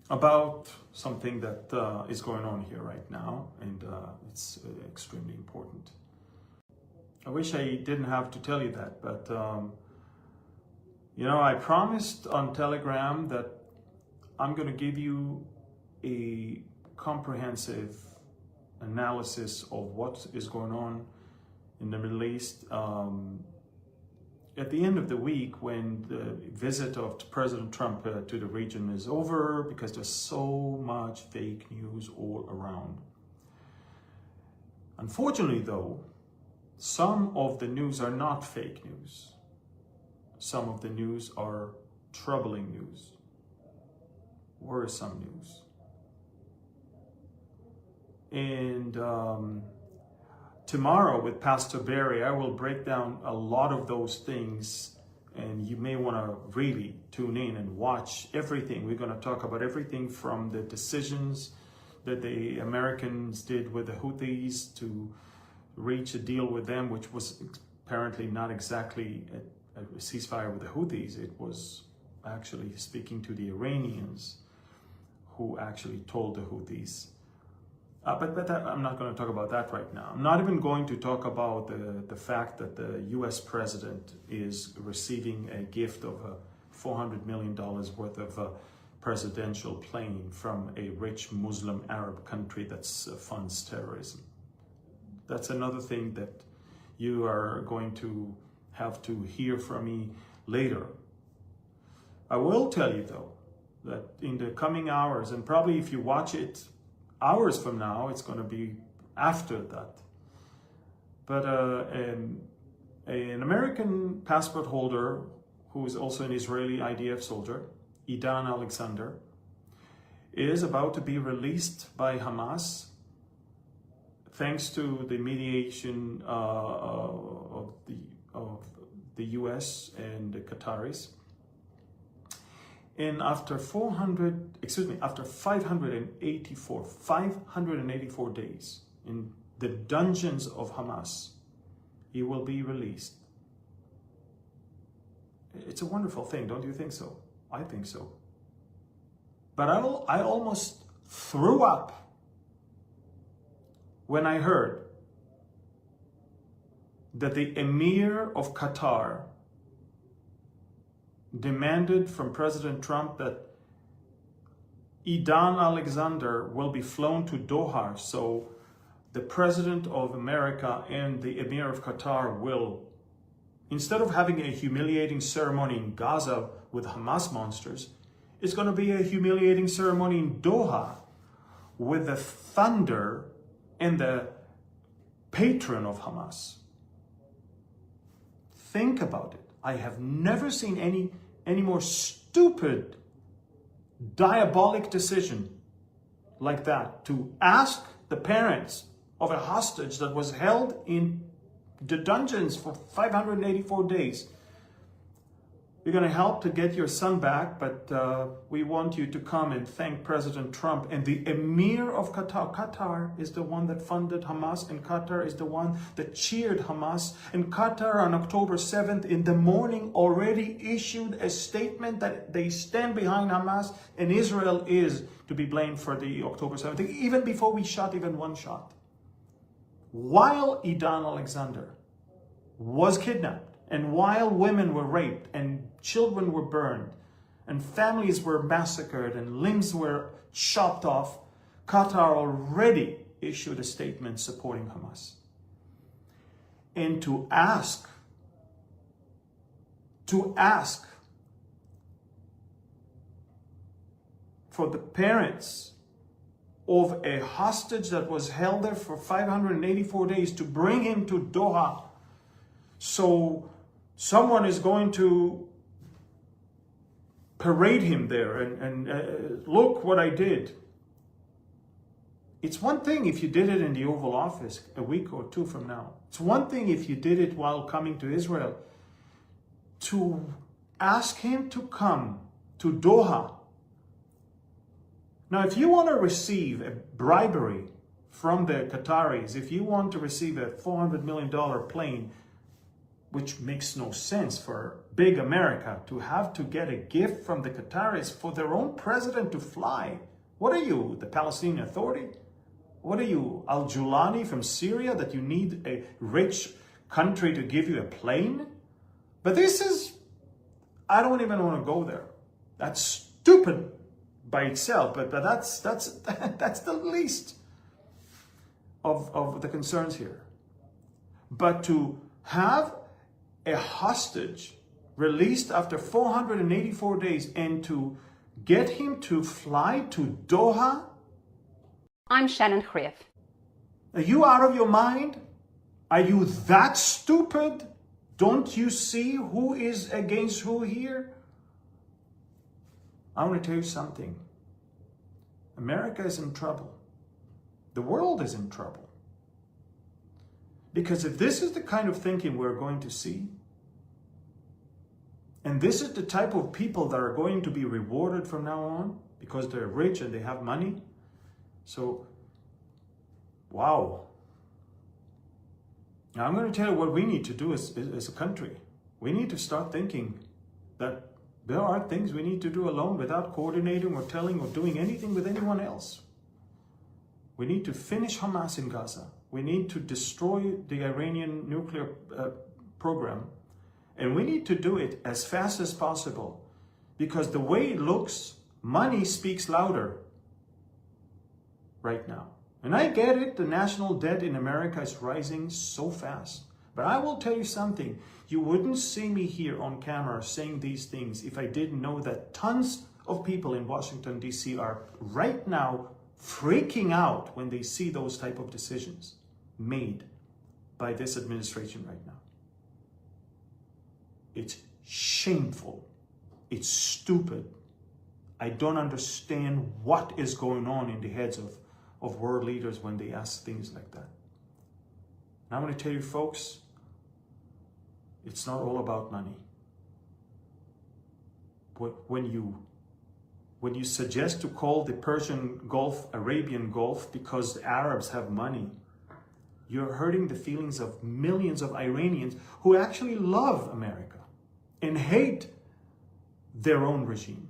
about something that is going on here right now, and it's extremely important. I wish I didn't have to tell you that, but you know, I promised on Telegram that I'm going to give you a comprehensive analysis of what is going on in the Middle East. At the end of the week, when the visit of President Trump to the region is over, because there's so much fake news all around. Unfortunately, though, some of the news are not fake news. Some of the news are troubling news, worrisome news. And tomorrow with Pastor Barry, I will break down a lot of those things, and you may want to really tune in and watch everything. We're going to talk about everything from the decisions that the Americans did with the Houthis to reach a deal with them, which was apparently not exactly a ceasefire with the Houthis. It was actually speaking to the Iranians who actually told the Houthis. But I'm not going to talk about that right now. I'm not even going to talk about the fact that the US president is receiving a gift of $400 million worth of a presidential plane from a rich Muslim Arab country that funds terrorism. That's another thing that you are going to have to hear from me later. I will tell you though, that in the coming hours, and probably if you watch it hours from now, it's going to be after that. But an American passport holder who is also an Israeli IDF soldier, Edan Alexander, is about to be released by Hamas thanks to the mediation of the US and the Qataris. And after 584 days in the dungeons of Hamas, he will be released. It's a wonderful thing, don't you think so? I think so. But I almost threw up when I heard that the Emir of Qatar demanded from President Trump that Edan Alexander will be flown to Doha, so the President of America and the Emir of Qatar will, instead of having a humiliating ceremony in Gaza with Hamas monsters, it's going to be a humiliating ceremony in Doha with the thunder and the patron of Hamas. Think about it. I have never seen any more stupid, diabolic decision like that, to ask the parents of a hostage that was held in the dungeons for 584 days. We're going to help to get your son back, but we want you to come and thank President Trump and the Emir of Qatar. Qatar is the one that funded Hamas, and Qatar is the one that cheered Hamas. And Qatar on October 7th in the morning already issued a statement that they stand behind Hamas, and Israel is to be blamed for the October 7th, even before we shot even one shot. While Edan Alexander was kidnapped, and while women were raped and children were burned and families were massacred and limbs were chopped off, Qatar already issued a statement supporting Hamas. And to ask for the parents of a hostage that was held there for 584 days to bring him to Doha, so someone is going to parade him there and look what I did. It's one thing if you did it in the Oval Office a week or two from now. It's one thing if you did it while coming to Israel. To ask him to come to Doha. Now, if you want to receive a bribery from the Qataris, if you want to receive a $400 million plane, which makes no sense for big America to have to get a gift from the Qataris for their own president to fly. What are you, the Palestinian Authority? What are you, Al-Julani from Syria, that you need a rich country to give you a plane? But this is, I don't even want to go there. That's stupid by itself, but that's the least of the concerns here. But to have a hostage released after 484 days and to get him to fly to Doha? I'm Shannon Khrif. Are you out of your mind? Are you that stupid? Don't you see who is against who here? I want to tell you something. America is in trouble. The world is in trouble. Because if this is the kind of thinking we're going to see, and this is the type of people that are going to be rewarded from now on because they're rich and they have money, so, wow. Now I'm going to tell you what we need to do as a country. We need to start thinking that there are things we need to do alone without coordinating or telling or doing anything with anyone else. We need to finish Hamas in Gaza. We need to destroy the Iranian nuclear program. And we need to do it as fast as possible. Because the way it looks, money speaks louder right now. And I get it, the national debt in America is rising so fast. But I will tell you something. You wouldn't see me here on camera saying these things if I didn't know that tons of people in Washington, D.C. are right now freaking out when they see those type of decisions made by this administration right now. It's shameful. It's stupid. I don't understand what is going on in the heads of world leaders when they ask things like that. And I'm going to tell you, folks, it's not all about money. When you suggest to call the Persian Gulf Arabian Gulf because the Arabs have money, you're hurting the feelings of millions of Iranians who actually love America and hate their own regime.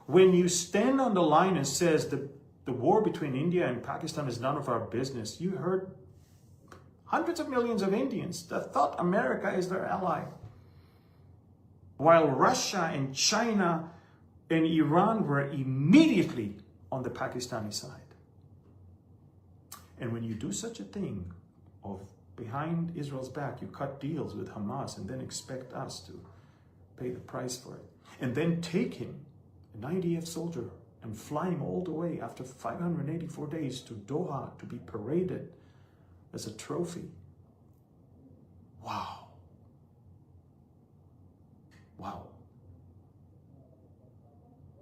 When you stand on the line and says that the war between India and Pakistan is none of our business, you hurt hundreds of millions of Indians that thought America is their ally. While Russia and China and Iran were immediately on the Pakistani side. And when you do such a thing of behind Israel's back, you cut deals with Hamas and then expect us to pay the price for it. And then take him, an IDF soldier, and fly him all the way after 584 days to Doha to be paraded as a trophy. Wow. Wow.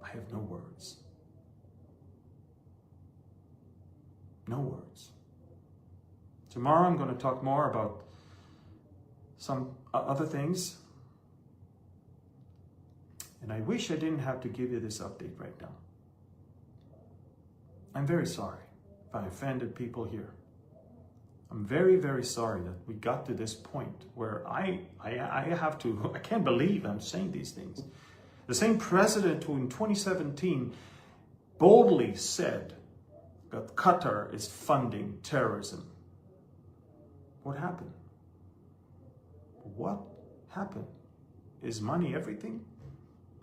I have no words. No words. Tomorrow I'm going to talk more about some other things. And I wish I didn't have to give you this update right now. I'm very sorry if I offended people here. I'm very, very sorry that we got to this point where I can't believe I'm saying these things. The same president who in 2017 boldly said that Qatar is funding terrorism. What happened? What happened? Is money everything?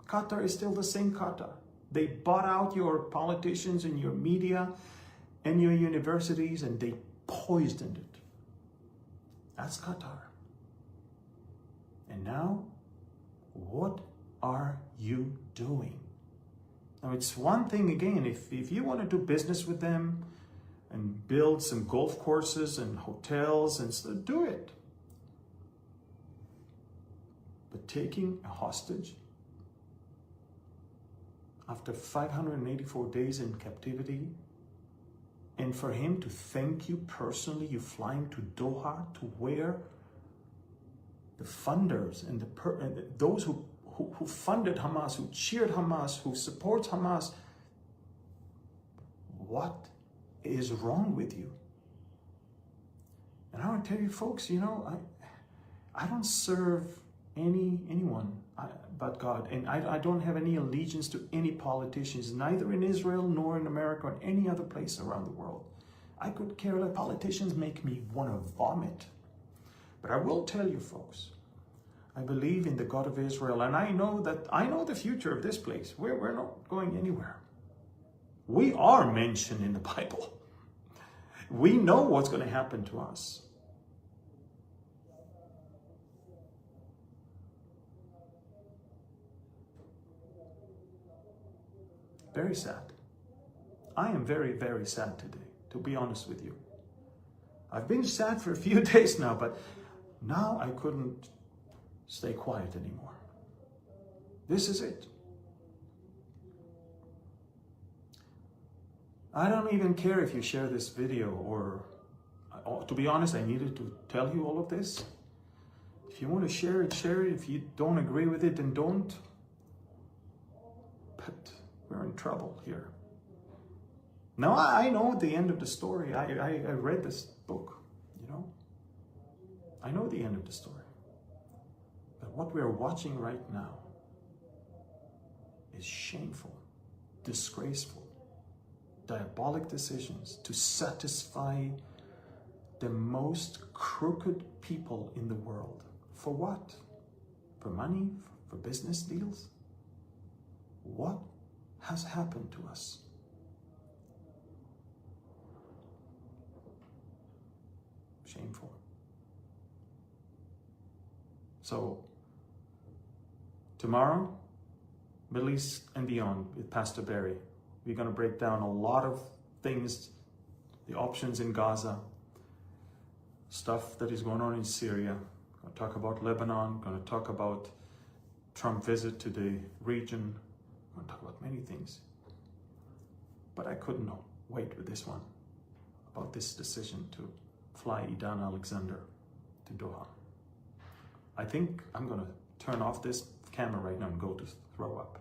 Qatar is still the same Qatar. They bought out your politicians and your media and your universities and they poisoned it. That's Qatar. And now, what are you doing? Now, it's one thing again, if you want to do business with them and build some golf courses and hotels and stuff, do it. But taking a hostage after 584 days in captivity, and for him to thank you personally, you flying to Doha to where the funders and those who funded Hamas, who cheered Hamas, who supports Hamas. What is wrong with you? And I want to tell you folks, I don't serve anyone but God. And I don't have any allegiance to any politicians, neither in Israel nor in America or any other place around the world. I could care less. Politicians make me want to vomit. But I will tell you, folks, I believe in the God of Israel, and I know the future of this place. We're not going anywhere. We are mentioned in the Bible. We know what's going to happen to us. Very sad. I am very, very sad today, to be honest with you. I've been sad for a few days now, but now I couldn't stay quiet anymore. This is it. I don't even care if you share this video, or to be honest, I needed to tell you all of this. If you want to share it, share it. If you don't agree with it, then don't. But we're in trouble here. Now, I know the end of the story. I read this book, you know. I know the end of the story. But what we're watching right now is shameful, disgraceful, diabolic decisions to satisfy the most crooked people in the world. For what? For money? For business deals? What has happened to us? Shameful. So, tomorrow, Middle East and beyond with Pastor Barry, we're going to break down a lot of things, the options in Gaza, stuff that is going on in Syria. We're going to talk about Lebanon, we're going to talk about Trump's visit to the region. We're going to talk about many things. But I couldn't wait with this one, about this decision to fly Edan Alexander to Doha. I think I'm going to turn off this camera right now and go to throw up.